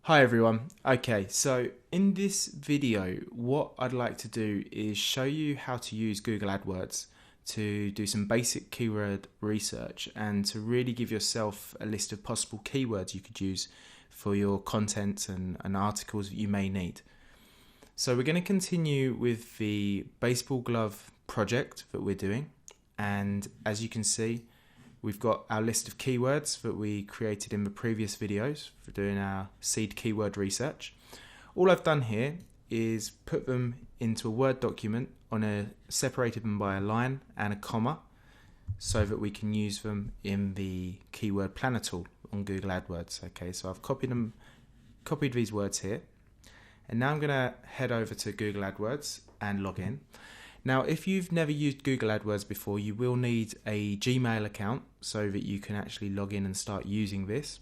Hi everyone. Okay, so in this video, what I'd like to do is show you how to use Google AdWords to do some basic keyword research and to really give yourself a list of possible keywords you could use for your content and articles that you may need. So we're going to continue with the baseball glove project that we're doing, and as you can see, we've got our list of keywords that we created in the previous videos for doing our seed keyword research. All I've done here is put them into a Word document separated them by a line and a comma so that we can use them in the keyword planner tool on Google AdWords. Okay, so I've copied these words here, and now I'm going to head over to Google AdWords and log in. Now, if you've never used Google AdWords before, you will need a Gmail account so that you can actually log in and start using this.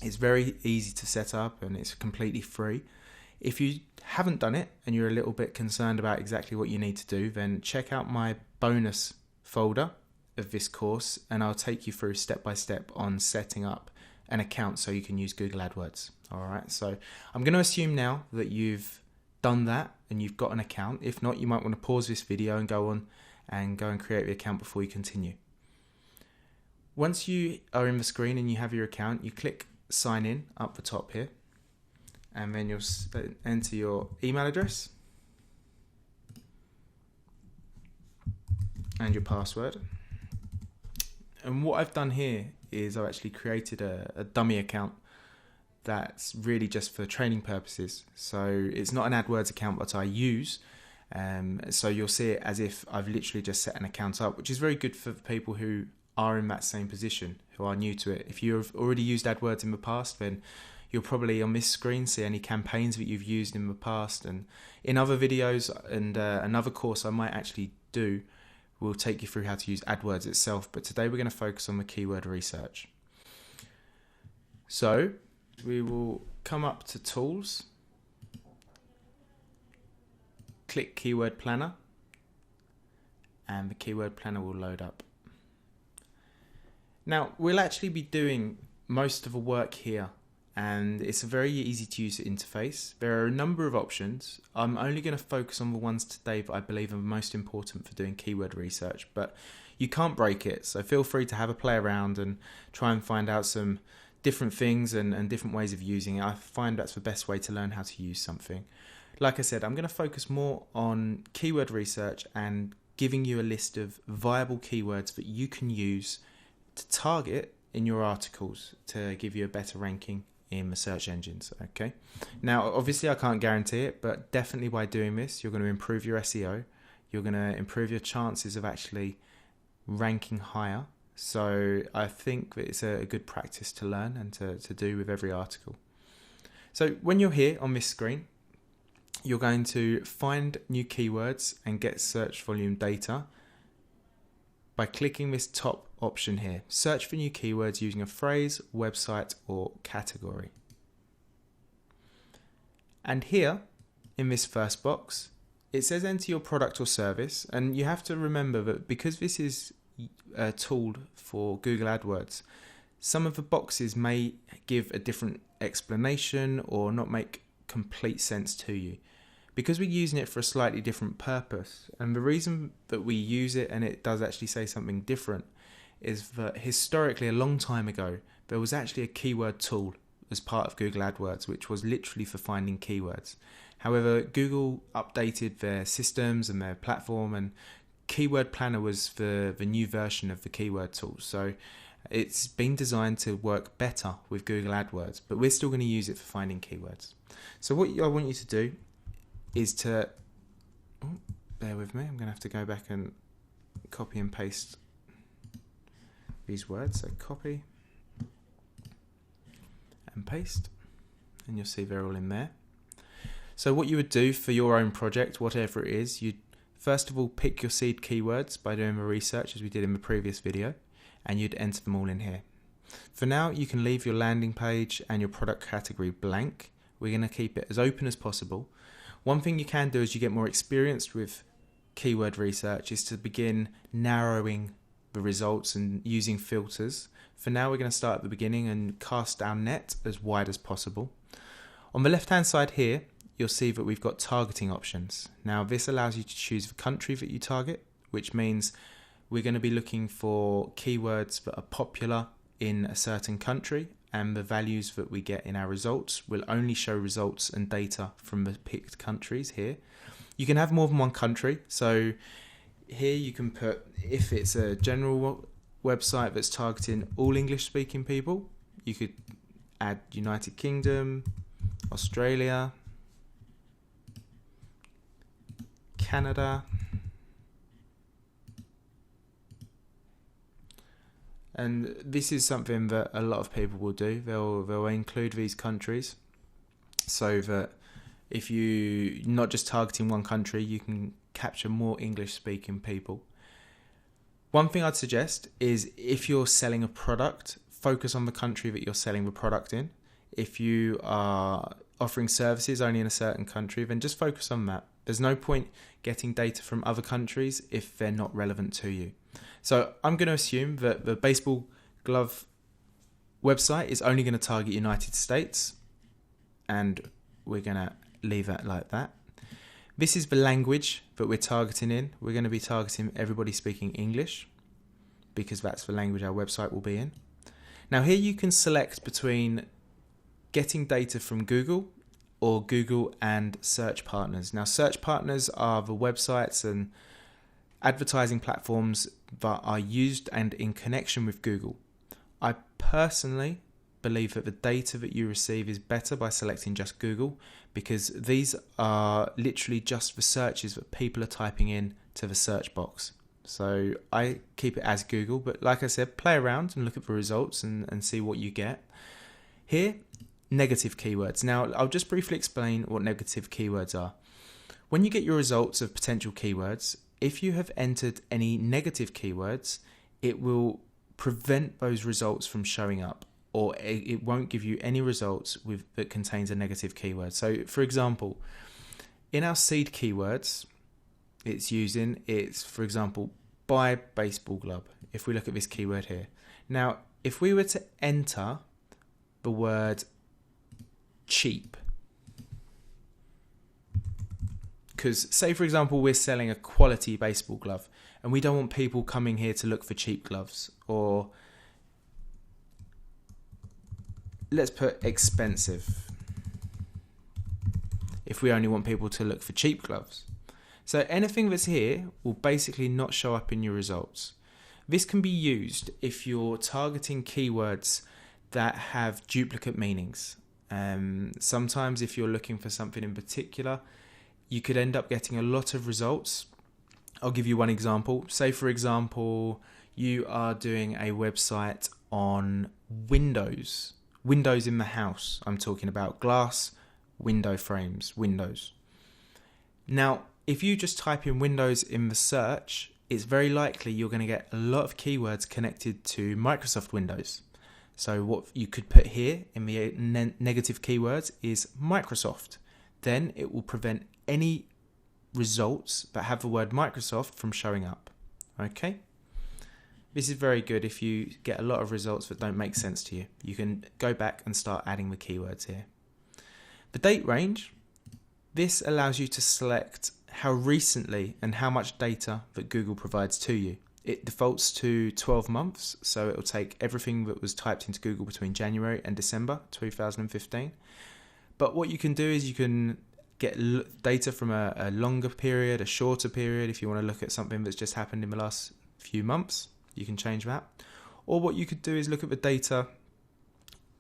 It's very easy to set up and it's completely free. If you haven't done it and you're a little bit concerned about exactly what you need to do, then check out my bonus folder of this course and I'll take you through step by step on setting up an account so you can use Google AdWords. Alright, so I'm going to assume now that you've done that and you've got an account. If not, you might want to pause this video and go and create the account before you continue. Once you are in the screen and you have your account, you click sign in up the top here, and then you'll enter your email address and your password. And what I've done here is I've actually created a dummy account that's really just for training purposes. So it's not an AdWords account that I use. So you'll see it as if I've literally just set an account up, which is very good for people who are in that same position, who are new to it. If you've already used AdWords in the past, then you'll probably on this screen see any campaigns that you've used in the past. And in other videos and another course I might actually do, will take you through how to use AdWords itself. But today we're going to focus on the keyword research. So we will come up to Tools, click Keyword Planner, and the Keyword Planner will load up. Now, we'll actually be doing most of the work here, and it's a very easy to use interface. There are a number of options. I'm only going to focus on the ones today that I believe are most important for doing keyword research, but you can't break it, so feel free to have a play around and try and find out some different things and different ways of using it. I find that's the best way to learn how to use something. Like I said, I'm going to focus more on keyword research and giving you a list of viable keywords that you can use to target in your articles to give you a better ranking in the search engines. Okay. Now, obviously I can't guarantee it, but definitely by doing this, you're going to improve your SEO. You're going to improve your chances of actually ranking higher. So I think that it's a good practice to learn and to do with every article. So when you're here on this screen, you're going to find new keywords and get search volume data by clicking this top option here. Search for new keywords using a phrase, website, or category. And here in this first box, it says enter your product or service, and you have to remember that because this is a tool for Google AdWords, some of the boxes may give a different explanation or not make complete sense to you because we're using it for a slightly different purpose. And the reason that we use it and it does actually say something different is that historically, a long time ago, there was actually a keyword tool as part of Google AdWords, which was literally for finding keywords. However, Google updated their systems and their platform, and Keyword Planner was the new version of the keyword tool. So it's been designed to work better with Google AdWords, but we're still going to use it for finding keywords. So what I want you to do is to, bear with me, I'm going to have to go back and copy and paste these words. So copy and paste, and you'll see they're all in there. So what you would do for your own project, whatever it is, you'd first of all pick your seed keywords by doing the research as we did in the previous video, and you'd enter them all in here. For now, you can leave your landing page and your product category blank. We're going to keep it as open as possible. One thing you can do as you get more experienced with keyword research is to begin narrowing the results and using filters. For now, we're going to start at the beginning and cast our net as wide as possible. On the left hand side here, you'll see that we've got targeting options. Now this allows you to choose the country that you target, which means we're going to be looking for keywords that are popular in a certain country, and the values that we get in our results will only show results and data from the picked countries here. You can have more than one country, so here you can put, if it's a general website that's targeting all English speaking people, you could add United Kingdom, Australia, Canada, and this is something that a lot of people will do. They'll include these countries so that if you're not just targeting one country, you can capture more English speaking people. One thing I'd suggest is if you're selling a product, focus on the country that you're selling the product in. If you are offering services only in a certain country, then just focus on that. There's no point getting data from other countries if they're not relevant to you. So I'm going to assume that the baseball glove website is only going to target United States, and we're going to leave it like that. This is the language that we're targeting in. We're going to be targeting everybody speaking English because that's the language our website will be in. Now here you can select between getting data from Google or Google and search partners. Now search partners are the websites and advertising platforms that are used and in connection with Google. I personally believe that the data that you receive is better by selecting just Google, because these are literally just the searches that people are typing in to the search box. So I keep it as Google, but like I said, play around and look at the results and see what you get. Here, negative keywords. Now I'll just briefly explain what negative keywords are. When you get your results of potential keywords, if you have entered any negative keywords, it will prevent those results from showing up, or it won't give you any results that contains a negative keyword. So for example, in our seed keywords, it's for example, buy baseball glove. If we look at this keyword here. Now, if we were to enter the word cheap, because say for example we're selling a quality baseball glove and we don't want people coming here to look for cheap gloves, or let's put expensive if we only want people to look for cheap gloves. So anything that's here will basically not show up in your results. This can be used if you're targeting keywords that have duplicate meanings. Sometimes if you're looking for something in particular, you could end up getting a lot of results. I'll give you one example. Say for example, you are doing a website on windows in the house. I'm talking about glass, window frames, windows. Now, if you just type in Windows in the search, it's very likely you're going to get a lot of keywords connected to Microsoft Windows. So what you could put here in the negative keywords is Microsoft. Then it will prevent any results that have the word Microsoft from showing up. Okay? This is very good if you get a lot of results that don't make sense to you. You can go back and start adding the keywords here. The date range, this allows you to select how recently and how much data that Google provides to you. It defaults to 12 months, so it will take everything that was typed into Google between January and December 2015. But what you can do is you can get data from a longer period, a shorter period. If you want to look at something that's just happened in the last few months, you can change that. Or what you could do is look at the data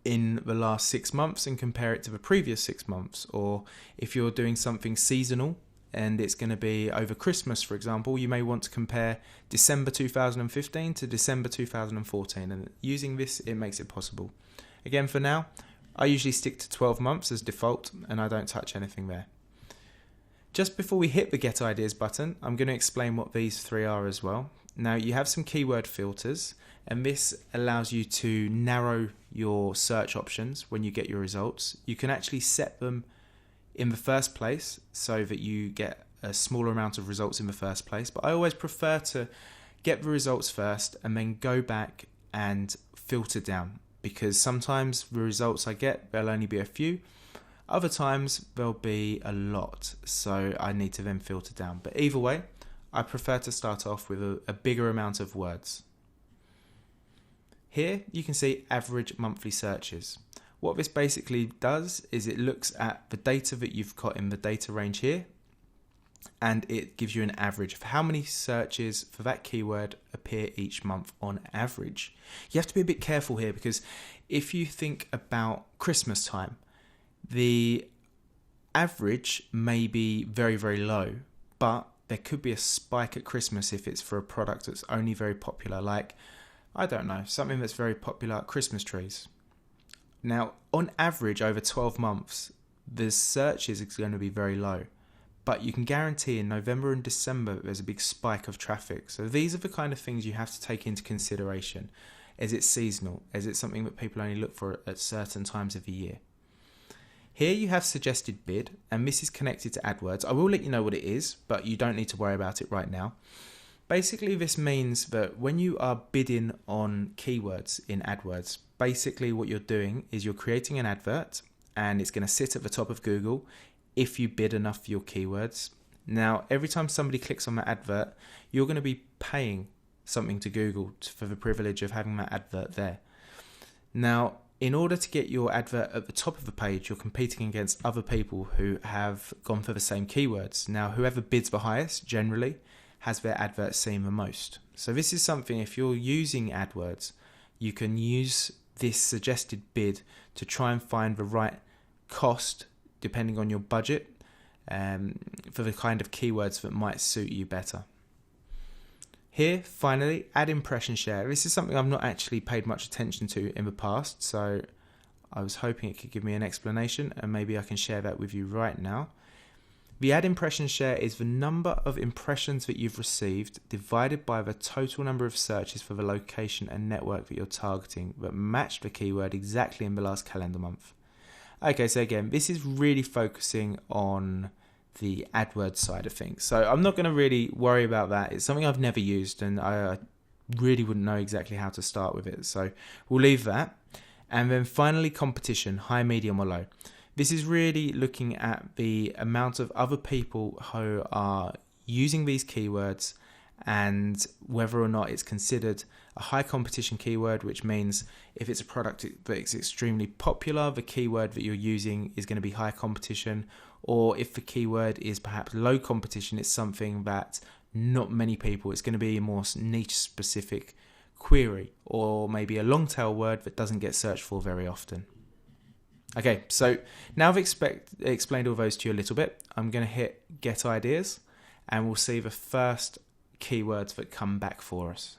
in the last 6 months and compare it to the previous 6 months. Or if you're doing something seasonal and it's going to be over Christmas, for example, you may want to compare December 2015 to December 2014. And using this, it makes it possible. Again, for now, I usually stick to 12 months as default and I don't touch anything there. Just before we hit the Get Ideas button, I'm going to explain what these three are as well. Now, you have some keyword filters, and this allows you to narrow your search options when you get your results. You can actually set them in the first place so that you get a smaller amount of results in the first place. But I always prefer to get the results first and then go back and filter down, because sometimes the results I get, there'll only be a few. Other times there'll be a lot, so I need to then filter down. But either way, I prefer to start off with a bigger amount of words. Here you can see average monthly searches. What this basically does is it looks at the data that you've got in the data range here, and it gives you an average of how many searches for that keyword appear each month on average. You have to be a bit careful here, because if you think about Christmas time, the average may be very, very low, but there could be a spike at Christmas if it's for a product that's only very popular, like, I don't know, something that's very popular, Christmas trees. Now, on average, over 12 months, the searches is going to be very low. But you can guarantee in November and December there's a big spike of traffic. So these are the kind of things you have to take into consideration. Is it seasonal? Is it something that people only look for at certain times of the year? Here you have suggested bid, and this is connected to AdWords. I will let you know what it is, but you don't need to worry about it right now. Basically, this means that when you are bidding on keywords in AdWords, basically what you're doing is you're creating an advert, and it's going to sit at the top of Google if you bid enough for your keywords. Now, every time somebody clicks on that advert, you're going to be paying something to Google for the privilege of having that advert there. Now, in order to get your advert at the top of the page, you're competing against other people who have gone for the same keywords. Now, whoever bids the highest generally has their advert seen the most. So this is something, if you're using AdWords, you can use this suggested bid to try and find the right cost depending on your budget for the kind of keywords that might suit you better. Here, finally, add impression share. This is something I've not actually paid much attention to in the past, so I was hoping it could give me an explanation, and maybe I can share that with you right now. The add impression share is the number of impressions that you've received divided by the total number of searches for the location and network that you're targeting that match the keyword exactly in the last calendar month. Okay, so again, this is really focusing on the AdWords side of things. So I'm not going to really worry about that. It's something I've never used, and I really wouldn't know exactly how to start with it. So we'll leave that. And then finally, competition, high, medium or low. This is really looking at the amount of other people who are using these keywords and whether or not it's considered a high competition keyword, which means if it's a product that is extremely popular, the keyword that you're using is going to be high competition, or if the keyword is perhaps low competition, it's something that not many people, it's going to be a more niche specific query, or maybe a long tail word that doesn't get searched for very often. Okay, so now I've explained all those to you a little bit, I'm going to hit get ideas and we'll see the first keywords that come back for us.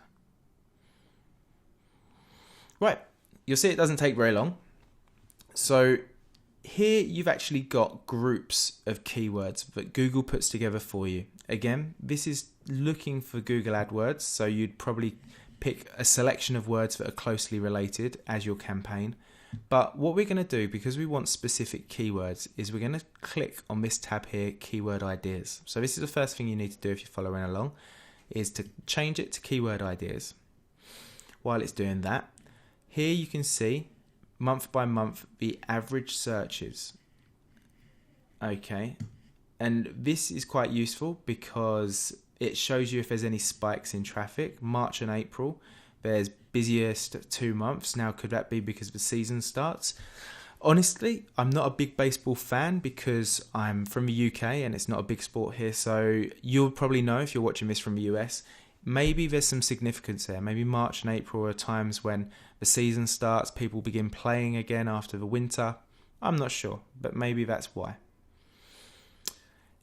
Right, you'll see it doesn't take very long. So here you've actually got groups of keywords that Google puts together for you. Again, this is looking for Google AdWords, so you'd probably pick a selection of words that are closely related as your campaign. But what we're going to do, because we want specific keywords, is we're going to click on this tab here, Keyword Ideas. So this is the first thing you need to do if you're following along, is to change it to Keyword Ideas. While it's doing that, here you can see month by month the average searches. Okay, and this is quite useful because it shows you if there's any spikes in traffic. March and April, there's busiest 2 months. Now, could that be because the season starts? Honestly, I'm not a big baseball fan because I'm from the UK and it's not a big sport here. So you'll probably know if you're watching this from the US, maybe there's some significance there. Maybe March and April are times when the season starts, people begin playing again after the winter. I'm not sure, but maybe that's why.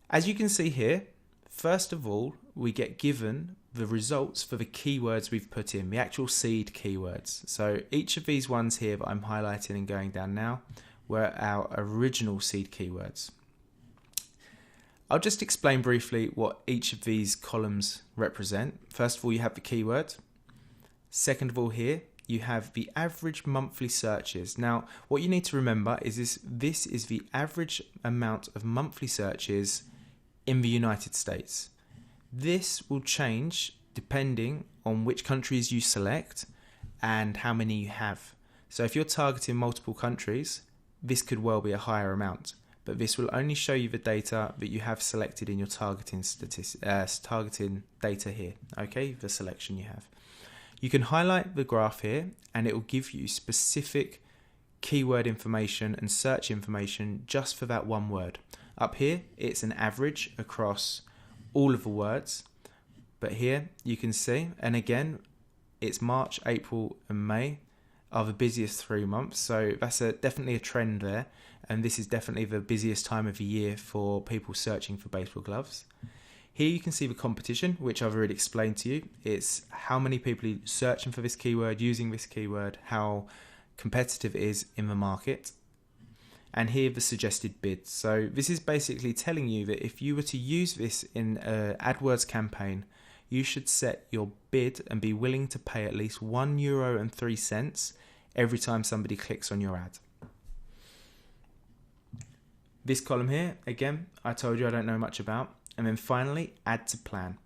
As you can see here, first of all, we get given the results for the keywords we've put in, the actual seed keywords. So each of these ones here that I'm highlighting and going down now were our original seed keywords. I'll just explain briefly what each of these columns represent. First of all, you have the keyword. Second of all, here you have the average monthly searches. Now, what you need to remember is this is the average amount of monthly searches in the United States. This will change depending on which countries you select and how many you have. So if you're targeting multiple countries, this could well be a higher amount, but this will only show you the data that you have selected in your targeting data here, okay, the selection you have. You can highlight the graph here and it will give you specific keyword information and search information just for that one word. Up here, it's an average across all of the words, but here you can see, and again, it's March, April and May are the busiest 3 months, so that's definitely a trend there, and this is definitely the busiest time of the year for people searching for baseball gloves. Here you can see the competition, which I've already explained to you. It's how many people are searching for this keyword, using this keyword, how competitive it is in the market. And here the suggested bids. So this is basically telling you that if you were to use this in an AdWords campaign, you should set your bid and be willing to pay at least €1.03 every time somebody clicks on your ad. This column here, again, I told you I don't know much about. And then finally, add to plan.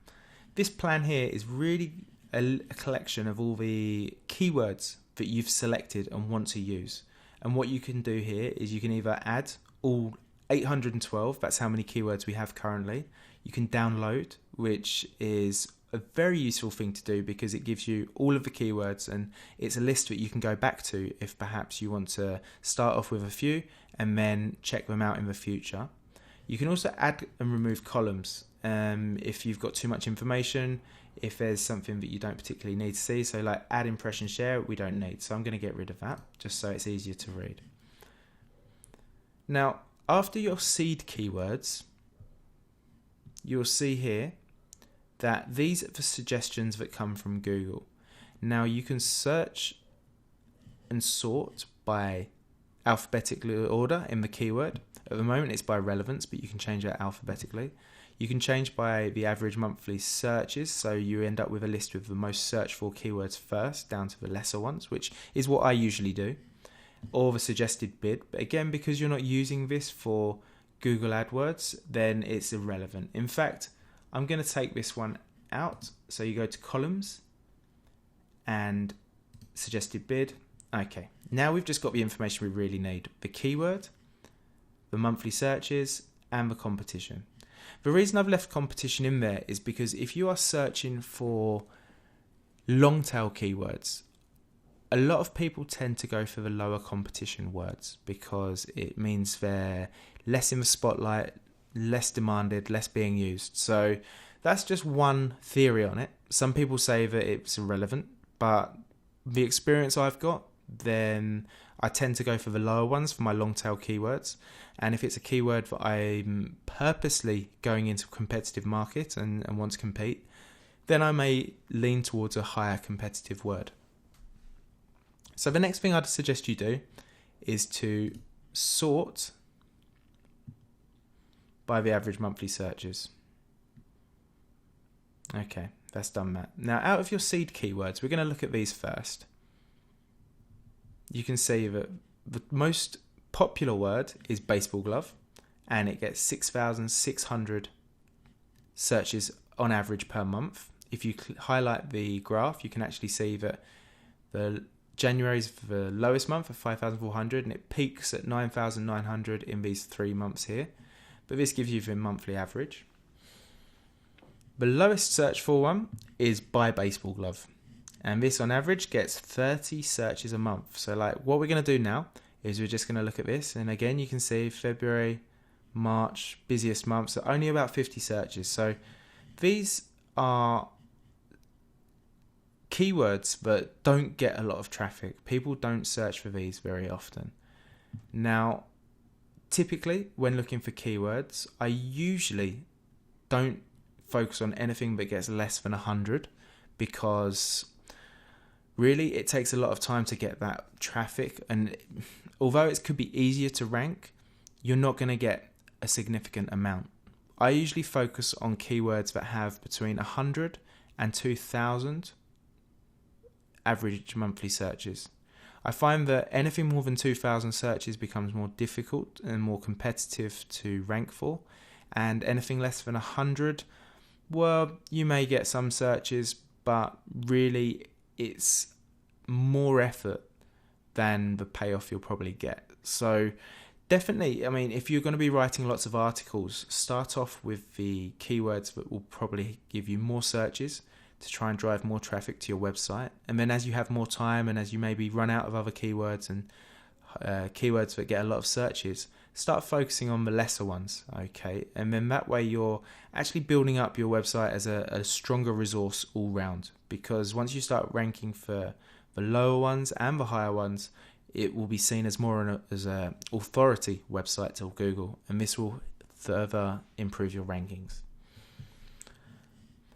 This plan here is really a collection of all the keywords that you've selected and want to use. And what you can do here is you can either add all 812, that's how many keywords we have currently. You can download, which is a very useful thing to do because it gives you all of the keywords and it's a list that you can go back to if perhaps you want to start off with a few and then check them out in the future. You can also add and remove columns if you've got too much information, if there's something that you don't particularly need to see. So like add impression share, we don't need. So I'm going to get rid of that just so it's easier to read. Now, after your seed keywords, you'll see here that these are the suggestions that come from Google. Now you can search and sort by alphabetical order in the keyword. At the moment it's by relevance, but you can change that alphabetically. You can change by the average monthly searches, so you end up with a list with the most searched for keywords first, down to the lesser ones, which is what I usually do, or the suggested bid. But again, because you're not using this for Google AdWords, then it's irrelevant. In fact, I'm going to take this one out. So you go to columns and suggested bid. Okay, now we've just got the information we really need. The keyword, the monthly searches, and the competition. The reason I've left competition in there is because if you are searching for long tail keywords, a lot of people tend to go for the lower competition words because it means they're less in the spotlight, less demanded, less being used. So that's just one theory on it. Some people say that it's irrelevant, but the experience I've got, then I tend to go for the lower ones for my long tail keywords. And if it's a keyword that I'm purposely going into a competitive market and want to compete, then I may lean towards a higher competitive word. So the next thing I'd suggest you do is to sort by the average monthly searches. Okay, that's done that. Now out of your seed keywords, we're going to look at these first. You can see that the most popular word is baseball glove, and it gets 6,600 searches on average per month. If you highlight the graph, you can actually see that the January is the lowest month at 5,400, and it peaks at 9,900 in these 3 months here. But this gives you the monthly average. The lowest search for one is buy baseball glove, and this on average gets 30 searches a month. So like what we're going to do now is we're just going to look at this, and again you can see February, March, busiest months, so only about 50 searches. So these are keywords that don't get a lot of traffic. People don't search for these very often. Now, typically when looking for keywords, I usually don't focus on anything that gets less than 100 because really it takes a lot of time to get that traffic, and although it could be easier to rank, you're not going to get a significant amount. I usually focus on keywords that have between 100 and 2,000 average monthly searches. I find that anything more than 2,000 searches becomes more difficult and more competitive to rank for, and anything less than 100, well, you may get some searches, but really it's more effort than the payoff you'll probably get. So definitely, I mean, if you're going to be writing lots of articles, start off with the keywords that will probably give you more searches to try and drive more traffic to your website. And then as you have more time and as you maybe run out of other keywords and keywords that get a lot of searches, start focusing on the lesser ones, okay? And then that way you're actually building up your website as a stronger resource all round, because once you start ranking for the lower ones and the higher ones, it will be seen as more as a authority website to Google, and this will further improve your rankings.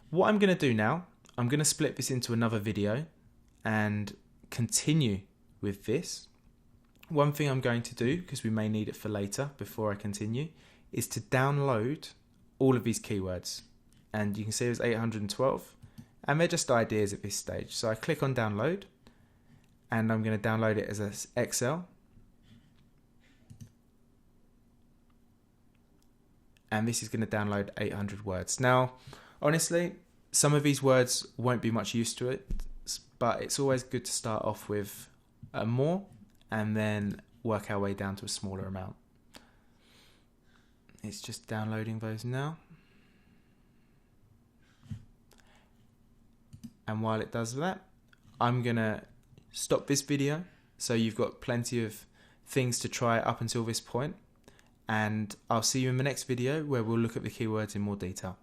What I'm going to do now, I'm going to split this into another video and continue with this. One thing I'm going to do, because we may need it for later before I continue, is to download all of these keywords. And you can see there's 812, and they're just ideas at this stage. So I click on download, and I'm going to download it as an Excel. And this is going to download 800 words. Now, honestly, some of these words won't be much use to it, but it's always good to start off with more and then work our way down to a smaller amount. It's just downloading those now. And while it does that, I'm going to stop this video so you've got plenty of things to try up until this point, and I'll see you in the next video where we'll look at the keywords in more detail.